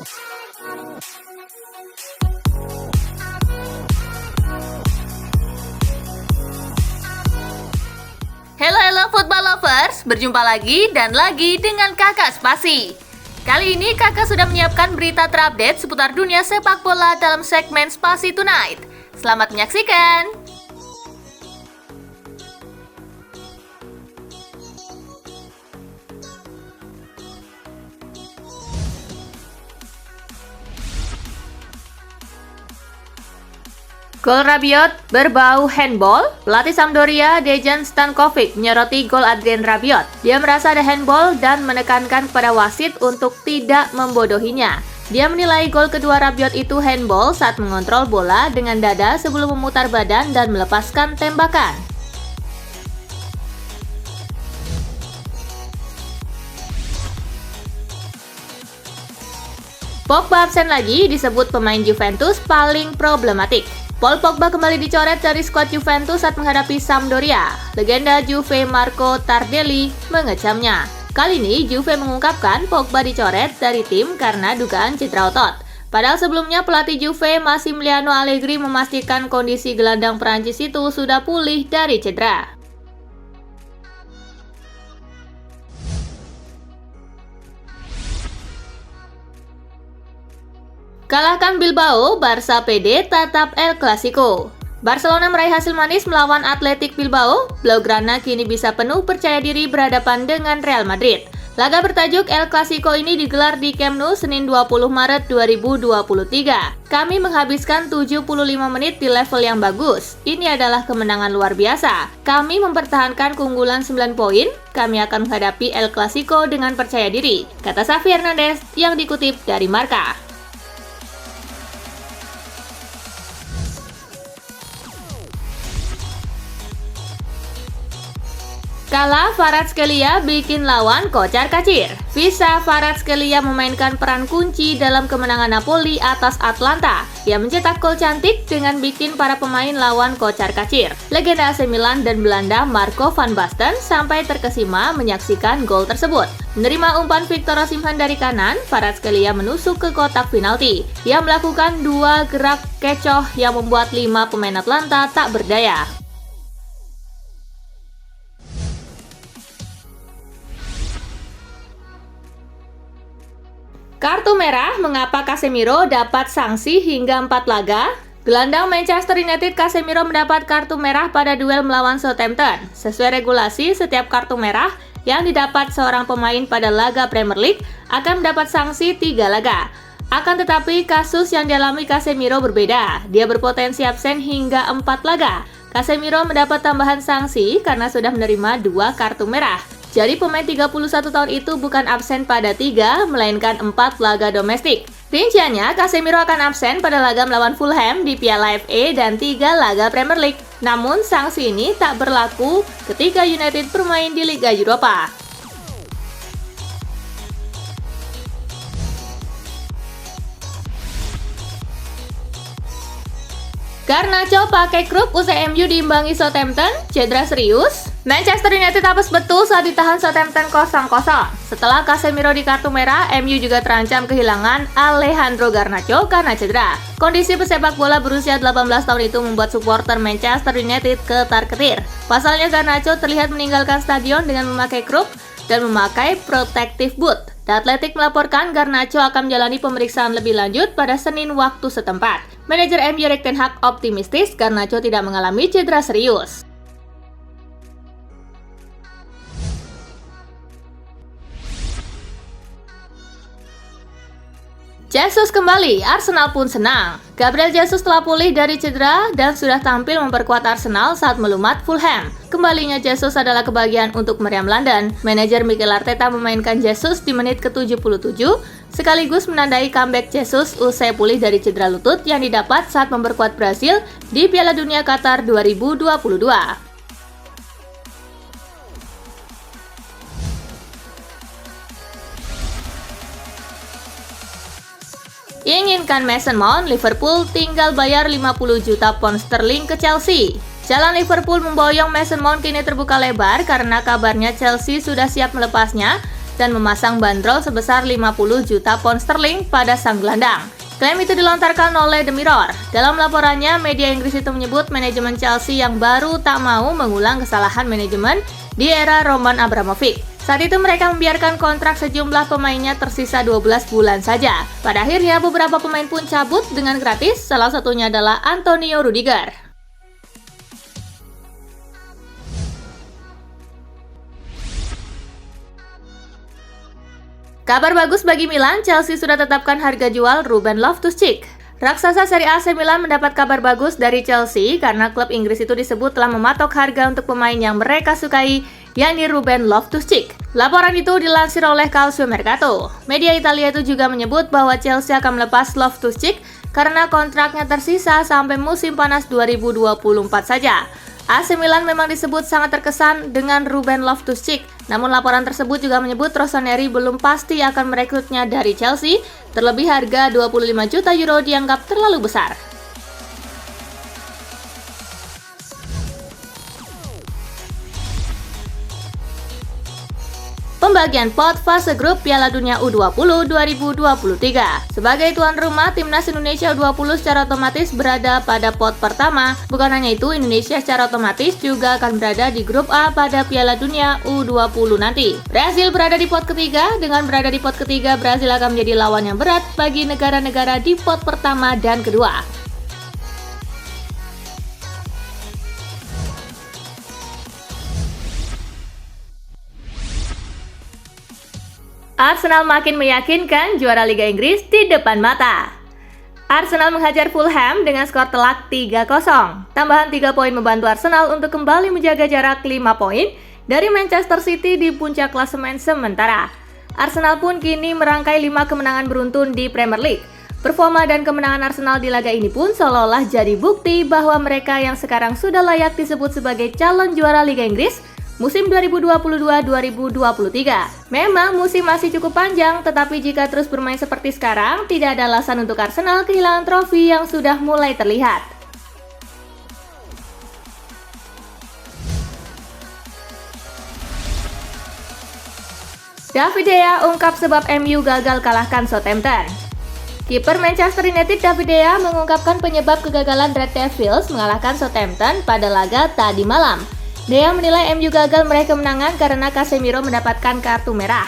Halo football lovers, berjumpa lagi dan lagi dengan Kakak Spasi. Kali ini Kakak sudah menyiapkan berita terupdate seputar dunia sepak bola dalam segmen Spasi Tonight. Selamat menyaksikan. Gol Rabiot berbau handball. Pelatih Sampdoria, Dejan Stankovic, menyoroti gol Adrien Rabiot. Dia merasa ada handball dan menekankan kepada wasit untuk tidak membodohinya. Dia menilai gol kedua Rabiot itu handball saat mengontrol bola dengan dada sebelum memutar badan dan melepaskan tembakan. Pogba absen lagi, disebut pemain Juventus paling problematik. Paul Pogba kembali dicoret dari skuad Juventus saat menghadapi Sampdoria. Legenda Juve Marco Tardelli mengecamnya. Kali ini Juve mengungkapkan Pogba dicoret dari tim karena dugaan cedera otot. Padahal sebelumnya pelatih Juve Massimiliano Allegri memastikan kondisi gelandang Prancis itu sudah pulih dari cedera. Kalahkan Bilbao, Barca PD tatap El Clasico. Barcelona meraih hasil manis melawan Athletic Bilbao. Blaugrana kini bisa penuh percaya diri berhadapan dengan Real Madrid. Laga bertajuk El Clasico ini digelar di Camp Nou Senin 20 Maret 2023. Kami menghabiskan 75 menit di level yang bagus. Ini adalah kemenangan luar biasa. Kami mempertahankan keunggulan 9 poin. Kami akan menghadapi El Clasico dengan percaya diri, kata Xavi Hernandez yang dikutip dari Marca. Kalah Kvaratskhelia bikin lawan kocar-kacir. Visa Kvaratskhelia memainkan peran kunci dalam kemenangan Napoli atas Atlanta. Ia mencetak gol cantik dengan bikin para pemain lawan kocar-kacir. Legenda AC Milan dan Belanda Marco van Basten sampai terkesima menyaksikan gol tersebut. Menerima umpan Victor Osimhen dari kanan, Kvaratskhelia menusuk ke kotak penalti. Ia melakukan 2 gerak kecoh yang membuat 5 pemain Atlanta tak berdaya. Kartu merah, mengapa Casemiro dapat sanksi hingga 4 laga? Gelandang Manchester United Casemiro mendapat kartu merah pada duel melawan Southampton. Sesuai regulasi, setiap kartu merah yang didapat seorang pemain pada laga Premier League akan mendapat sanksi 3 laga. Akan tetapi, kasus yang dialami Casemiro berbeda. Dia berpotensi absen hingga 4 laga. Casemiro mendapat tambahan sanksi karena sudah menerima 2 kartu merah. Jadi pemain 31 tahun itu bukan absen pada 3, melainkan 4 laga domestik. Rinciannya, Casemiro akan absen pada laga melawan Fulham di Piala FA dan 3 laga Premier League. Namun, sanksi ini tak berlaku ketika United bermain di Liga Eropa. Garnacho pakai kruk usai MU diimbangi Southampton, cedera serius. Manchester United apes betul saat ditahan Southampton 0-0. Setelah Casemiro di kartu merah, MU juga terancam kehilangan Alejandro Garnacho karena cedera. Kondisi pesepak bola berusia 18 tahun itu membuat supporter Manchester United ketar-ketir. Pasalnya Garnacho terlihat meninggalkan stadion dengan memakai kruk dan memakai protective boot. The Athletic melaporkan Garnacho akan menjalani pemeriksaan lebih lanjut pada Senin waktu setempat. Manajer MU Erik ten Hag optimistis Garnacho tidak mengalami cedera serius. Jesus kembali, Arsenal pun senang. Gabriel Jesus telah pulih dari cedera dan sudah tampil memperkuat Arsenal saat melumat Fulham. Kembalinya Jesus adalah kebahagiaan untuk meriam London. Manajer Mikel Arteta memainkan Jesus di menit ke-77, sekaligus menandai comeback Jesus usai pulih dari cedera lutut yang didapat saat memperkuat Brasil di Piala Dunia Qatar 2022. Inginkan Mason Mount, Liverpool tinggal bayar 50 juta pound sterling ke Chelsea. Jalan Liverpool memboyong Mason Mount kini terbuka lebar karena kabarnya Chelsea sudah siap melepasnya dan memasang bandrol sebesar 50 juta pound sterling pada sang gelandang. Klaim itu dilontarkan oleh The Mirror. Dalam laporannya, media Inggris itu menyebut manajemen Chelsea yang baru tak mau mengulang kesalahan manajemen di era Roman Abramovich. Saat itu mereka membiarkan kontrak sejumlah pemainnya tersisa 12 bulan saja. Pada akhirnya beberapa pemain pun cabut dengan gratis, salah satunya adalah Antonio Rudiger. Kabar bagus bagi Milan, Chelsea sudah tetapkan harga jual Ruben Loftus-Cheek. Raksasa Serie A AC Milan mendapat kabar bagus dari Chelsea karena klub Inggris itu disebut telah mematok harga untuk pemain yang mereka sukai, yakni Ruben Loftus-Cheek. Laporan itu dilansir oleh Calcio Mercato. Media Italia itu juga menyebut bahwa Chelsea akan melepas Loftus-Cheek karena kontraknya tersisa sampai musim panas 2024 saja. AC Milan memang disebut sangat terkesan dengan Ruben Loftus-Cheek, namun laporan tersebut juga menyebut Rossoneri belum pasti akan merekrutnya dari Chelsea, terlebih harga 25 juta euro dianggap terlalu besar. Pembagian pot fase grup Piala Dunia U20 2023. Sebagai tuan rumah, Timnas Indonesia U20 secara otomatis berada pada pot pertama. Bukan hanya itu, Indonesia secara otomatis juga akan berada di grup A pada Piala Dunia U20 nanti. Brasil berada di pot ketiga. Dengan berada di pot ketiga, Brasil akan menjadi lawan yang berat bagi negara-negara di pot pertama dan kedua. Arsenal makin meyakinkan juara Liga Inggris di depan mata. Arsenal menghajar Fulham dengan skor telak 3-0. Tambahan 3 poin membantu Arsenal untuk kembali menjaga jarak 5 poin dari Manchester City di puncak klasemen sementara. Arsenal pun kini merangkai 5 kemenangan beruntun di Premier League. Performa dan kemenangan Arsenal di laga ini pun seolah-olah jadi bukti bahwa mereka yang sekarang sudah layak disebut sebagai calon juara Liga Inggris musim 2022-2023. Memang musim masih cukup panjang, tetapi jika terus bermain seperti sekarang, tidak ada alasan untuk Arsenal kehilangan trofi yang sudah mulai terlihat. David De Gea ungkap sebab MU gagal kalahkan Southampton. Kiper Manchester United David De Gea mengungkapkan penyebab kegagalan Red Devils mengalahkan Southampton pada laga tadi malam. De Gea menilai MU gagal meraih kemenangan karena Casemiro mendapatkan kartu merah.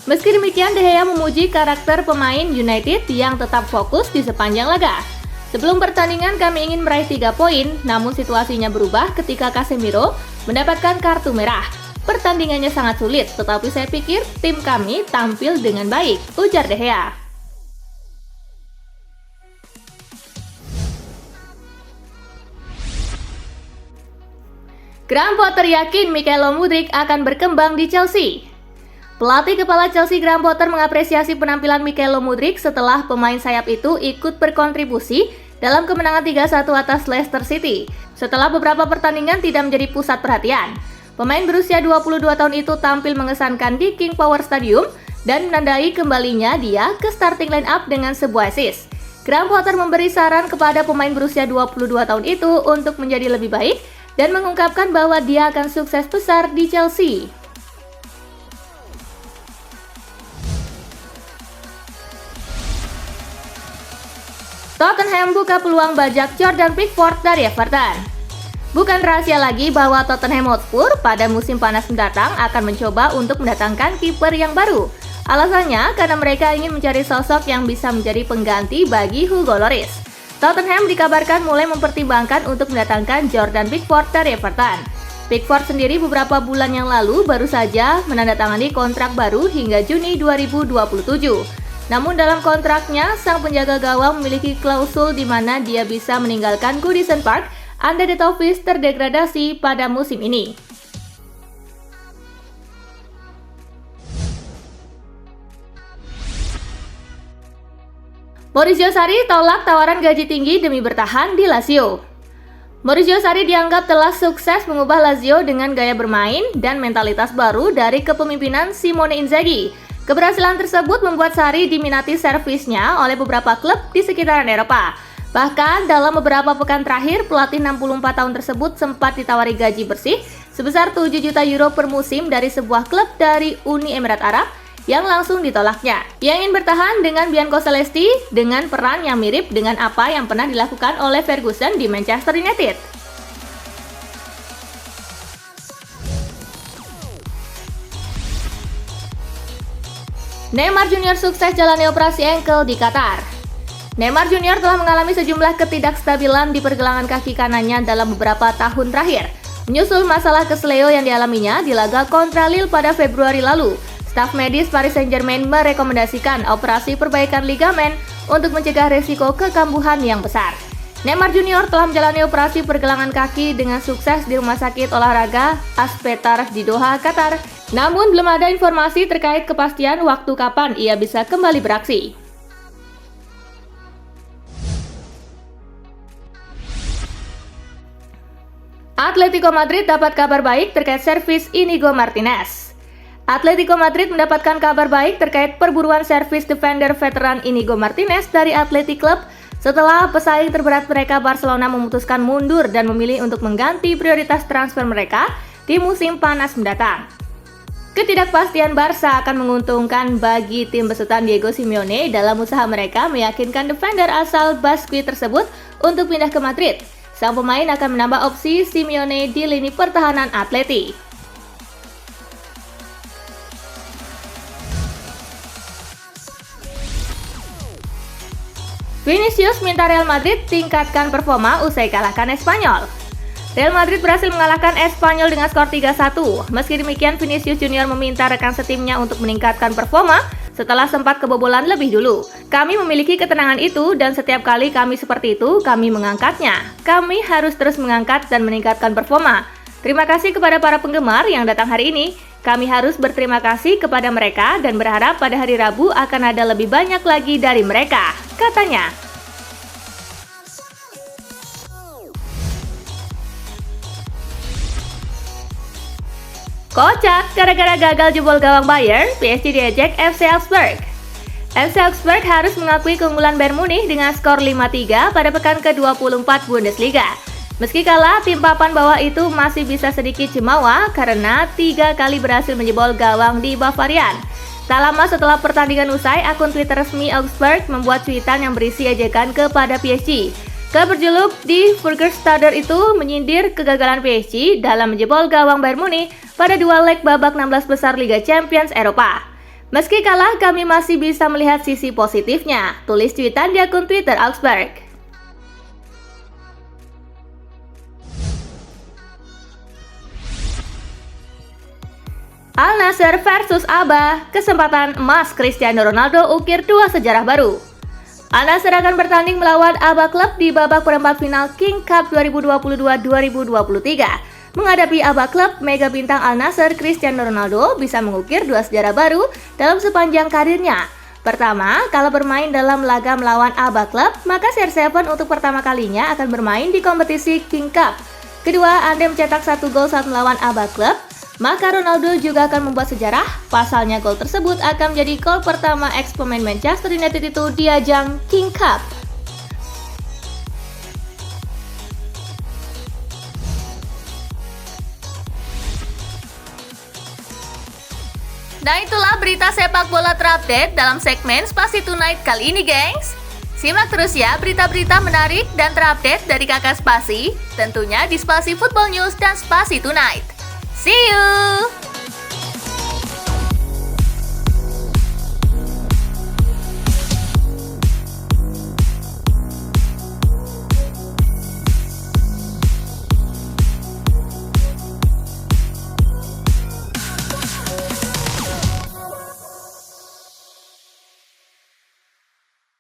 Meski demikian, De Gea memuji karakter pemain United yang tetap fokus di sepanjang laga. Sebelum pertandingan kami ingin meraih 3 poin, namun situasinya berubah ketika Casemiro mendapatkan kartu merah. Pertandingannya sangat sulit, tetapi saya pikir tim kami tampil dengan baik, ujar De Gea. Graham Potter yakin Mykhailo Mudryk akan berkembang di Chelsea. Pelatih kepala Chelsea Graham Potter mengapresiasi penampilan Mykhailo Mudryk setelah pemain sayap itu ikut berkontribusi dalam kemenangan 3-1 atas Leicester City. Setelah beberapa pertandingan tidak menjadi pusat perhatian, pemain berusia 22 tahun itu tampil mengesankan di King Power Stadium dan menandai kembalinya dia ke starting line up dengan sebuah assist. Graham Potter memberi saran kepada pemain berusia 22 tahun itu untuk menjadi lebih baik dan mengungkapkan bahwa dia akan sukses besar di Chelsea. Tottenham buka peluang bajak Jordan Pickford dari Everton. Bukan rahasia lagi bahwa Tottenham Hotspur pada musim panas mendatang akan mencoba untuk mendatangkan kiper yang baru. Alasannya karena mereka ingin mencari sosok yang bisa menjadi pengganti bagi Hugo Lloris. Tottenham dikabarkan mulai mempertimbangkan untuk mendatangkan Jordan Pickford dari Everton. Pickford sendiri beberapa bulan yang lalu baru saja menandatangani kontrak baru hingga Juni 2027. Namun dalam kontraknya, sang penjaga gawang memiliki klausul di mana dia bisa meninggalkan Goodison Park andai The Toffees terdegradasi pada musim ini. Maurizio Sarri tolak tawaran gaji tinggi demi bertahan di Lazio. Maurizio Sarri dianggap telah sukses mengubah Lazio dengan gaya bermain dan mentalitas baru dari kepemimpinan Simone Inzaghi. Keberhasilan tersebut membuat Sarri diminati servisnya oleh beberapa klub di sekitaran Eropa. Bahkan dalam beberapa pekan terakhir, pelatih 64 tahun tersebut sempat ditawari gaji bersih sebesar 7 juta euro per musim dari sebuah klub dari Uni Emirat Arab yang langsung ditolaknya. Ia ingin bertahan dengan Bianco Celesti dengan peran yang mirip dengan apa yang pernah dilakukan oleh Ferguson di Manchester United. Neymar Junior sukses jalani operasi ankle di Qatar. Neymar Junior telah mengalami sejumlah ketidakstabilan di pergelangan kaki kanannya dalam beberapa tahun terakhir, menyusul masalah kesleo yang dialaminya di laga kontra Lille pada Februari lalu. Staf medis Paris Saint-Germain merekomendasikan operasi perbaikan ligamen untuk mencegah resiko kekambuhan yang besar. Neymar Junior telah menjalani operasi pergelangan kaki dengan sukses di Rumah Sakit Olahraga Aspetar di Doha, Qatar. Namun belum ada informasi terkait kepastian waktu kapan ia bisa kembali beraksi. Atletico Madrid dapat kabar baik terkait servis Inigo Martinez. Atletico Madrid mendapatkan kabar baik terkait perburuan servis defender veteran Inigo Martinez dari Athletic Club setelah pesaing terberat mereka Barcelona memutuskan mundur dan memilih untuk mengganti prioritas transfer mereka di musim panas mendatang. Ketidakpastian Barca akan menguntungkan bagi tim besutan Diego Simeone dalam usaha mereka meyakinkan defender asal Baskui tersebut untuk pindah ke Madrid. Sang pemain akan menambah opsi Simeone di lini pertahanan Atleti. Vinicius minta Real Madrid tingkatkan performa usai kalahkan Espanyol. Real Madrid berhasil mengalahkan Espanyol dengan skor 3-1. Meski demikian, Vinicius Junior meminta rekan setimnya untuk meningkatkan performa setelah sempat kebobolan lebih dulu. Kami memiliki ketenangan itu dan setiap kali kami seperti itu, kami mengangkatnya. Kami harus terus mengangkat dan meningkatkan performa. Terima kasih kepada para penggemar yang datang hari ini. Kami harus berterima kasih kepada mereka dan berharap pada hari Rabu akan ada lebih banyak lagi dari mereka, katanya. Kocak, gara-gara gagal jebol gawang Bayern, PSG diejek FC Augsburg. FC Augsburg harus mengakui keunggulan Bayern Munich dengan skor 5-3 pada pekan ke-24 Bundesliga. Meski kalah, tim papan bawah itu masih bisa sedikit cemawa karena 3 kali berhasil menjebol gawang di Bavarian. Tak lama setelah pertandingan usai, akun Twitter resmi Augsburg membuat cuitan yang berisi ejekan kepada PSG. Klub berjuluk di Furgerstader itu menyindir kegagalan PSG dalam menjebol gawang Bayern Munich pada dua leg babak 16 besar Liga Champions Eropa. Meski kalah, kami masih bisa melihat sisi positifnya, tulis cuitan di akun Twitter Augsburg. Al Nassr versus Aba, kesempatan emas Cristiano Ronaldo ukir dua sejarah baru. Al Nassr akan bertanding melawan Aba Club di babak perempat final King Cup 2022-2023. Menghadapi Aba Club, mega bintang Al Nassr Cristiano Ronaldo bisa mengukir dua sejarah baru dalam sepanjang karirnya. Pertama, kalau bermain dalam laga melawan Aba Club, maka CR7 untuk pertama kalinya akan bermain di kompetisi King Cup. Kedua, Anda mencetak 1 gol saat melawan Aba Club, maka Ronaldo juga akan membuat sejarah. Pasalnya gol tersebut akan menjadi gol pertama ex-pemain Manchester United itu di ajang King Cup. Nah, itulah berita sepak bola terupdate dalam segmen Spasi Tonight kali ini, gengs. Simak terus ya berita-berita menarik dan terupdate dari kakak Spasi, tentunya di Spasi Football News dan Spasi Tonight. See you!